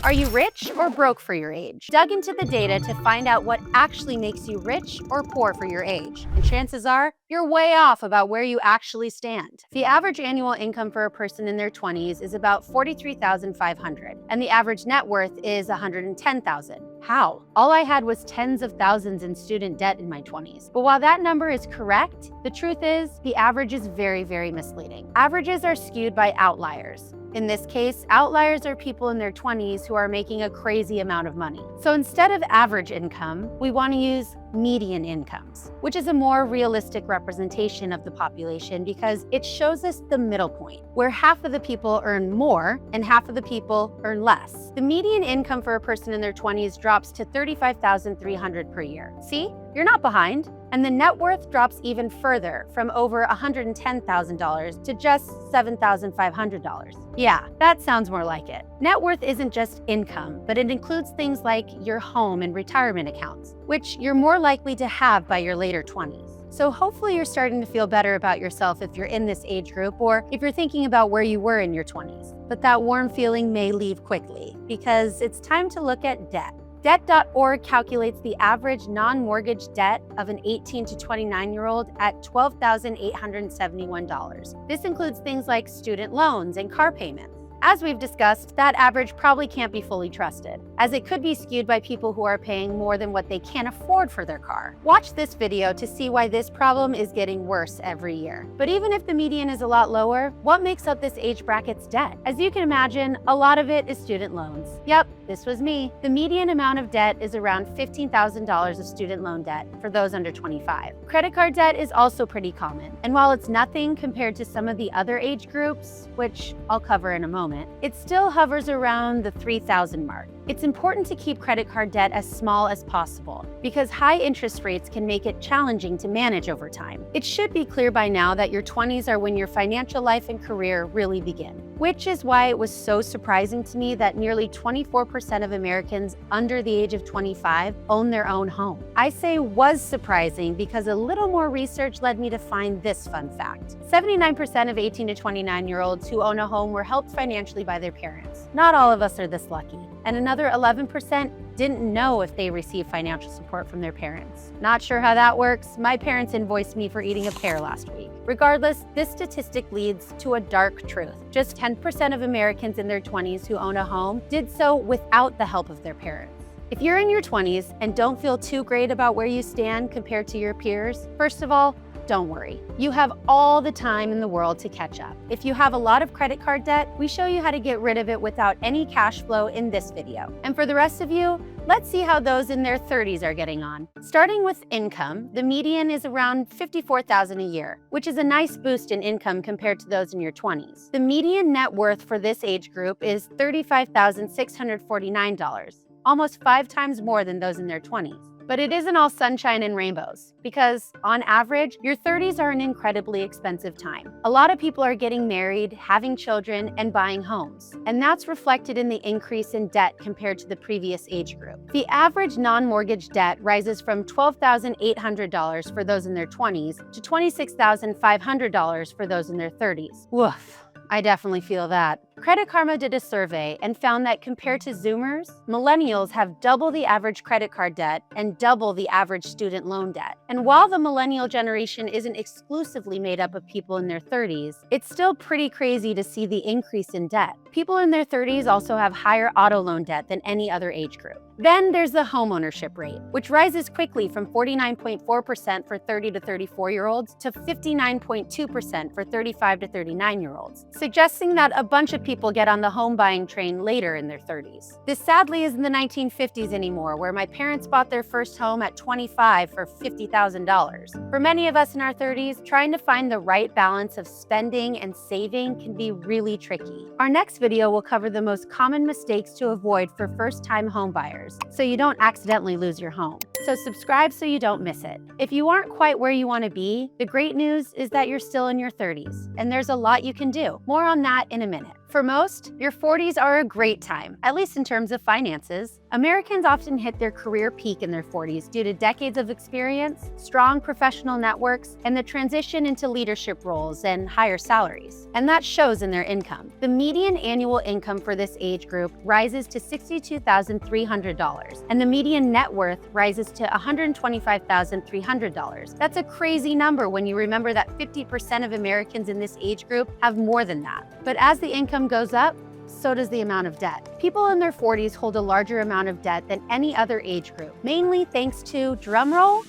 Are you rich or broke for your age? Dug into the data to find out what actually makes you rich or poor for your age. And chances are, you're way off about where you actually stand. The average annual income for a person in their 20s is about $43,500, and the average net worth is $110,000. How? All I had was tens of thousands in student debt in my 20s. But while that number is correct, the truth is the average is very, very misleading. Averages are skewed by outliers. In this case, outliers are people in their 20s who are making a crazy amount of money. So instead of average income, we want to use median incomes, which is a more realistic representation of the population because it shows us the middle point, where half of the people earn more and half of the people earn less. The median income for a person in their 20s drops to $35,300 per year. See? You're not behind. And the net worth drops even further from over $110,000 to just $7,500. Yeah, that sounds more like it. Net worth isn't just income, but it includes things like your home and retirement accounts, which you're more likely to have by your later 20s. So hopefully you're starting to feel better about yourself if you're in this age group or if you're thinking about where you were in your 20s. But that warm feeling may leave quickly because it's time to look at debt. Debt.org calculates the average non-mortgage debt of an 18 to 29-year-old at $12,871. This includes things like student loans and car payments. As we've discussed, that average probably can't be fully trusted, as it could be skewed by people who are paying more than what they can afford for their car. Watch this video to see why this problem is getting worse every year. But even if the median is a lot lower, what makes up this age bracket's debt? As you can imagine, a lot of it is student loans. Yep, this was me. The median amount of debt is around $15,000 of student loan debt for those under 25. Credit card debt is also pretty common, and while it's nothing compared to some of the other age groups, which I'll cover in a moment, it still hovers around the $3,000 mark. It's important to keep credit card debt as small as possible because high interest rates can make it challenging to manage over time. It should be clear by now that your 20s are when your financial life and career really begin, which is why it was so surprising to me that nearly 24% of Americans under the age of 25 own their own home. I say was surprising because a little more research led me to find this fun fact. 79% of 18 to 29-year-olds who own a home were helped financially by their parents. Not all of us are this lucky. And another 11% didn't know if they received financial support from their parents. Not sure how that works. My parents invoiced me for eating a pear last week. Regardless, this statistic leads to a dark truth. Just 10% of Americans in their 20s who own a home did so without the help of their parents. If you're in your 20s and don't feel too great about where you stand compared to your peers, first of all, don't worry. You have all the time in the world to catch up. If you have a lot of credit card debt, we show you how to get rid of it without any cash flow in this video. And for the rest of you, let's see how those in their 30s are getting on. Starting with income, the median is around $54,000 a year, which is a nice boost in income compared to those in your 20s. The median net worth for this age group is $35,649, almost 5 times more than those in their 20s. But it isn't all sunshine and rainbows, because on average, your 30s are an incredibly expensive time. A lot of people are getting married, having children, and buying homes, and that's reflected in the increase in debt compared to the previous age group. The average non-mortgage debt rises from $12,800 for those in their 20s to $26,500 for those in their 30s. Woof. I definitely feel that. Credit Karma did a survey and found that compared to Zoomers, millennials have double the average credit card debt and double the average student loan debt. And while the millennial generation isn't exclusively made up of people in their 30s, it's still pretty crazy to see the increase in debt. People in their 30s also have higher auto loan debt than any other age group. Then there's the homeownership rate, which rises quickly from 49.4% for 30 to 34-year-olds to 59.2% for 35 to 39-year-olds, suggesting that a bunch of people get on the home buying train later in their 30s. This sadly isn't the 1950s anymore, where my parents bought their first home at 25 for $50,000. For many of us in our 30s, trying to find the right balance of spending and saving can be really tricky. Our next video will cover the most common mistakes to avoid for first-time home buyers, so you don't accidentally lose your home. So subscribe so you don't miss it. If you aren't quite where you want to be, the great news is that you're still in your 30s, and there's a lot you can do. More on that in a minute. For most, your 40s are a great time, at least in terms of finances. Americans often hit their career peak in their 40s due to decades of experience, strong professional networks, and the transition into leadership roles and higher salaries. And that shows in their income. The median annual income for this age group rises to $62,300, and the median net worth rises to $125,300. That's a crazy number when you remember that 50% of Americans in this age group have more than that. But as the income goes up, so does the amount of debt. People in their 40s hold a larger amount of debt than any other age group, mainly thanks to, drumroll,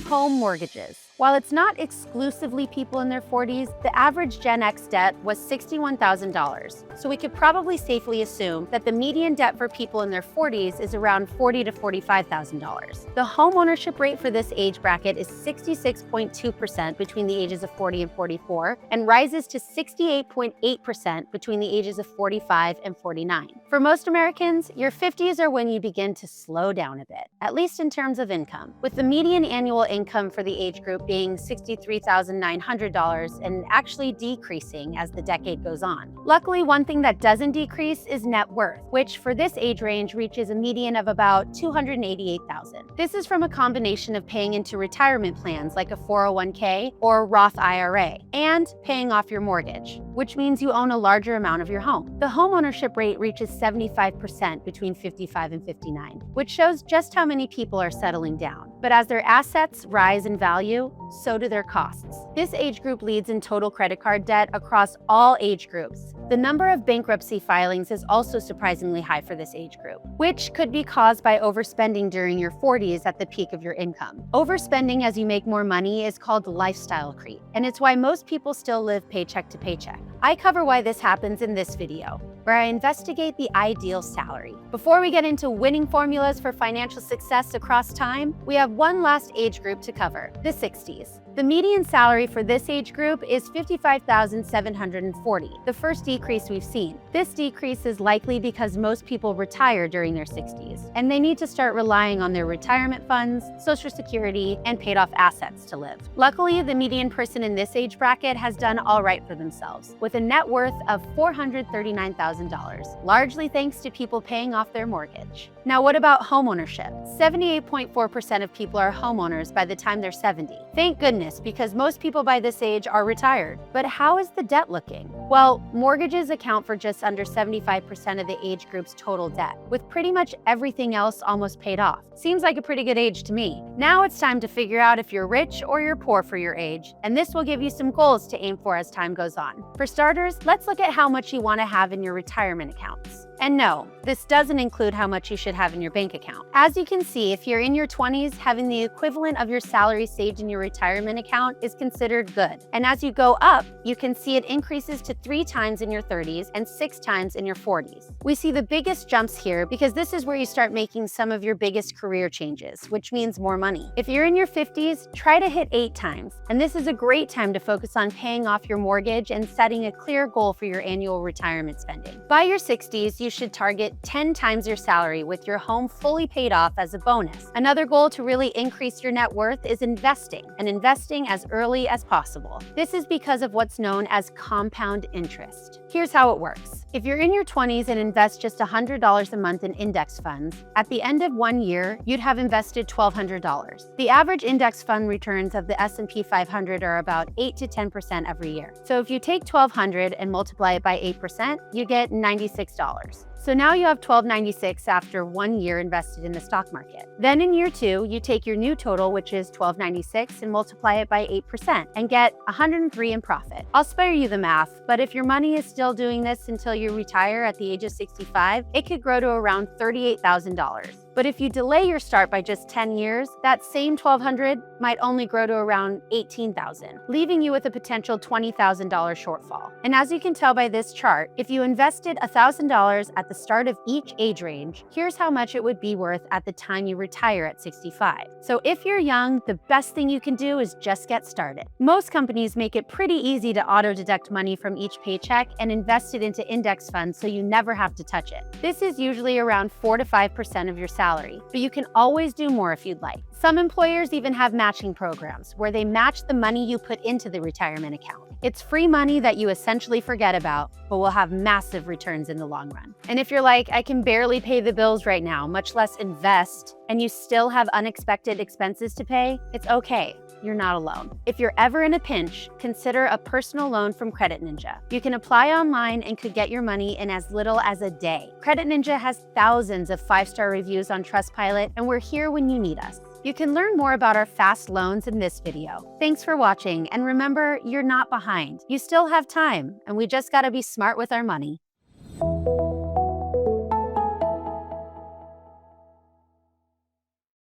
home mortgages. While it's not exclusively people in their 40s, the average Gen X debt was $61,000. So we could probably safely assume that the median debt for people in their 40s is around $40,000 to $45,000. The home ownership rate for this age bracket is 66.2% between the ages of 40 and 44, and rises to 68.8% between the ages of 45 and 49. For most Americans, your 50s are when you begin to slow down a bit, at least in terms of income, with the median annual income for the age group being $63,900 and actually decreasing as the decade goes on. Luckily, one thing that doesn't decrease is net worth, which for this age range reaches a median of about $288,000. This is from a combination of paying into retirement plans like a 401k or Roth IRA and paying off your mortgage, which means you own a larger amount of your home. The home ownership rate reaches 75% between 55 and 59, which shows just how many people are settling down. But as their assets rise in value, so do their costs. This age group leads in total credit card debt across all age groups. The number of bankruptcy filings is also surprisingly high for this age group, which could be caused by overspending during your 40s at the peak of your income. Overspending as you make more money is called lifestyle creep, and it's why most people still live paycheck to paycheck. I cover why this happens in this video, where I investigate the ideal salary. Before we get into winning formulas for financial success across time, we have one last age group to cover, the 60s. The median salary for this age group is $55,740, the first decrease we've seen. This decrease is likely because most people retire during their 60s, and they need to start relying on their retirement funds, Social Security, and paid-off assets to live. Luckily, the median person in this age bracket has done all right for themselves, with a net worth of $439,000, largely thanks to people paying off their mortgage. Now, what about homeownership? 78.4% of people are homeowners by the time they're 70. Thank goodness, because most people by this age are retired. But how is the debt looking? Well, mortgages account for just under 75% of the age group's total debt, with pretty much everything else almost paid off. Seems like a pretty good age to me. Now it's time to figure out if you're rich or you're poor for your age, and this will give you some goals to aim for as time goes on. For starters, let's look at how much you want to have in your retirement accounts. And no, this doesn't include how much you should have in your bank account. As you can see, if you're in your 20s, having the equivalent of your salary saved in your retirement account is considered good. And as you go up, you can see it increases to 3 times in your 30s and 6 times in your 40s. We see the biggest jumps here because this is where you start making some of your biggest career changes, which means more money. If you're in your 50s, try to hit 8 times. And this is a great time to focus on paying off your mortgage and setting a clear goal for your annual retirement spending. By your 60s, you should target 10 times your salary with your home fully paid off as a bonus. Another goal to really increase your net worth is investing, and investing as early as possible. This is because of what's known as compound interest. Here's how it works. If you're in your 20s and invest just $100 a month in index funds, at the end of 1 year, you'd have invested $1,200. The average index fund returns of the S&P 500 are about 8 to 10% every year. So if you take $1,200 and multiply it by 8%, you get $96. So now you have $1,296 after 1 year invested in the stock market. Then in year 2, you take your new total, which is $1,296, and multiply it by 8% and get $103 in profit. I'll spare you the math, but if your money is still doing this until you retire at the age of 65, it could grow to around $38,000. But if you delay your start by just 10 years, that same $1,200 might only grow to around $18,000, leaving you with a potential $20,000 shortfall. And as you can tell by this chart, if you invested $1,000 at the start of each age range, here's how much it would be worth at the time you retire at 65. So if you're young, the best thing you can do is just get started. Most companies make it pretty easy to auto-deduct money from each paycheck and invest it into index funds so you never have to touch it. This is usually around 4 to 5% of your salary, but you can always do more if you'd like. Some employers even have matching programs where they match the money you put into the retirement account. It's free money that you essentially forget about, but will have massive returns in the long run. And if you're like, I can barely pay the bills right now, much less invest, and you still have unexpected expenses to pay, it's okay. You're not alone. If you're ever in a pinch, consider a personal loan from CreditNinja. You can apply online and could get your money in as little as a day. CreditNinja has thousands of 5-star reviews on Trustpilot, and we're here when you need us. You can learn more about our fast loans in this video. Thanks for watching, and remember, you're not behind. You still have time, and we just gotta be smart with our money.